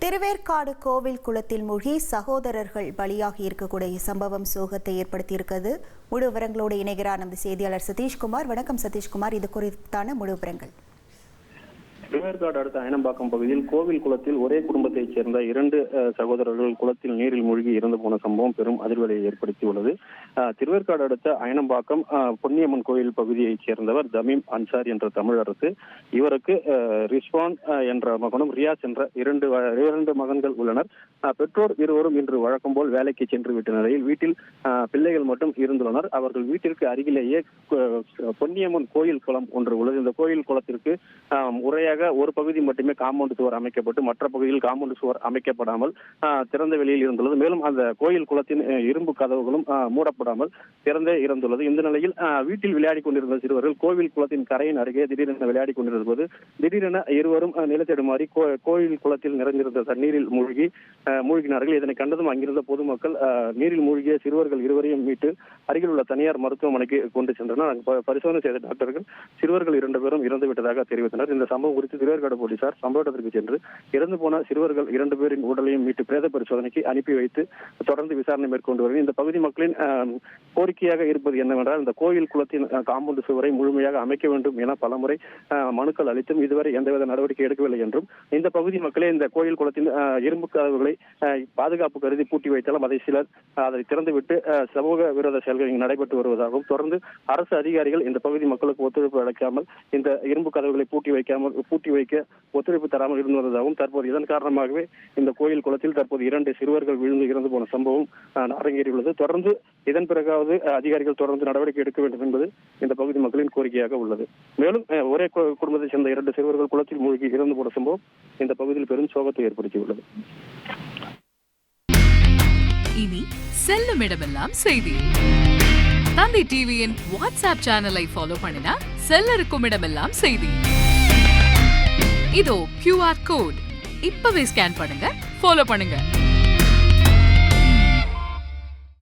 திருவேற்காடு கோவில் குளத்தில் மூழ்கி சகோதரர்கள் பலியாகி இருக்கக்கூடிய சம்பவம் சோகத்தை ஏற்படுத்தியிருக்கிறது. முழு விவரங்களோடு இணைகிறார் நமது செய்தியாளர் சதீஷ்குமார். வணக்கம் சதீஷ்குமார், இது குறித்தான முழு விவரங்கள். திருவேற்காடு அடுத்த அயனம்பாக்கம் பகுதியில் கோவில் குளத்தில் ஒரே குடும்பத்தைச் சேர்ந்த 2 சகோதரர்கள் குளத்தில் நீரில் மூழ்கி இறந்து போன சம்பவம் பெரும் அதிர்வலையை ஏற்படுத்தியுள்ளது. திருவேற்காடு அடுத்த அயனம்பாக்கம் பொன்னியம்மன் கோயில் பகுதியைச் சேர்ந்தவர் ஜமீம் அன்சாரி என்ற தமிழரசு. இவருக்கு ரிஸ்வான் என்ற மகனும் ரியாஸ் என்ற இரண்டு மகன்கள் உள்ளனர். பெற்றோர் இருவரும் இன்று வழக்கம் போல் வேலைக்கு சென்று விட்ட நிலையில் வீட்டில் பிள்ளைகள் மட்டும் இருந்துள்ளனர். அவர்கள் வீட்டிற்கு அருகிலேயே பொன்னியம்மன் கோயில் குளம் ஒன்று உள்ளது. இந்த கோயில் குளத்திற்கு முறையாக ஒரு பகுதி மட்டுமே காம்பவுண்ட் சுவர் அமைக்கப்பட்டு மற்ற பகுதியில் காம்பவுண்ட் சுவர் அமைக்கப்படாமல் திறந்த வெளியில் இருந்துள்ளது. மேலும் அந்த கோயில் குளத்தின் இரும்பு கதவுகளும் மூடப்படாமல் திறந்தே இருந்துள்ளது. இந்த நிலையில் வீட்டில் விளையாடி கொண்டிருந்த சிறுவர்கள் கோவில் குளத்தின் கரையின் அருகே திடீரென விளையாடி கொண்டிருந்த போது திடீரென இருவரும் நிலத்தடுமாறி கோயில் குளத்தில் நிறைந்திருந்த தண்ணீரில் மூழ்கினார்கள். இதனை கண்டதும் அங்கிருந்த பொதுமக்கள் நீரில் மூழ்கிய சிறுவர்கள் இருவரையும் மீட்டு அருகில் உள்ள தனியார் மருத்துவமனைக்கு கொண்டு சென்றனர். பரிசோதனை செய்த டாக்டர்கள் சிறுவர்கள் 2 பேரும் இறந்துவிட்டதாக தெரிவித்தனர். இந்த சம்பவம் குறித்து திருவேற்காடு போலீசார் சம்பவ இடத்திற்கு சென்று இறந்து போன சிறுவர்கள் 2 பேரின் உடலையும் மீட்டு பிரேத பரிசோதனைக்கு அனுப்பி வைத்து தொடர்ந்து விசாரணை மேற்கொண்டு வருகிறது. இந்த பகுதி மக்களின் கோரிக்கையாக இருப்பது என்னவென்றால் இந்த கோயில் குளத்தின் காம்பவுண்ட் சுவரை முழுமையாக அமைக்க வேண்டும் என பலமுறை மனுக்கள் அளித்தும் இதுவரை எந்தவித நடவடிக்கை எடுக்கவில்லை என்றும், இந்த பகுதி மக்களே இந்த கோயில் குளத்தின் இரும்பு கதவுகளை பாதுகாப்பு கருதி பூட்டி வைத்தாலும் அதை சிலர் அதை திறந்துவிட்டு சமூக விரோத செயல்கள் இங்கு நடைபெற்று வருவதாகவும், தொடர்ந்து அரசு அதிகாரிகள் இந்த பகுதி மக்களுக்கு ஒத்துழைப்பு அளிக்காமல் இந்த இரும்பு கதவுகளை பூட்டி வைக்க ஒத்துழைப்பு தராமல் இருந்து வருவதாகவும், தற்போது இதன் காரணமாகவே இந்த கோயில் குளத்தில் தற்போது 2 சிறுவர்கள் விழுந்து இறந்து போன சம்பவம் அரங்கேறியுள்ளது. தொடர்ந்து இதன் பிறகாவது அதிகாரிகள் தொடர்ந்து நடவடிக்கை எடுக்க வேண்டும் என்பது இந்த பகுதி மக்களின் கோரிக்கையாக உள்ளது. மேலும் ஒரே குடும்பத்தைச் சேர்ந்த 2 சிறுவர்கள் குளத்தில் மூழ்கி இறந்து போன சம்பவம் இந்த பகுதியில் பெரும் சோகத்தை ஏற்படுத்தியுள்ளது. இனி செல்லும் இடமெல்லாம் செய்தி. தந்தி டிவியின் வாட்ஸ்அப் சேனலை ஃபாலோ பண்ணினா செல்ல இருக்கும் இடமெல்லாம் செய்தி. இதோ QR கோட் இப்பவே ஸ்கேன் பண்ணுங்க, ஃபாலோ பண்ணுங்க.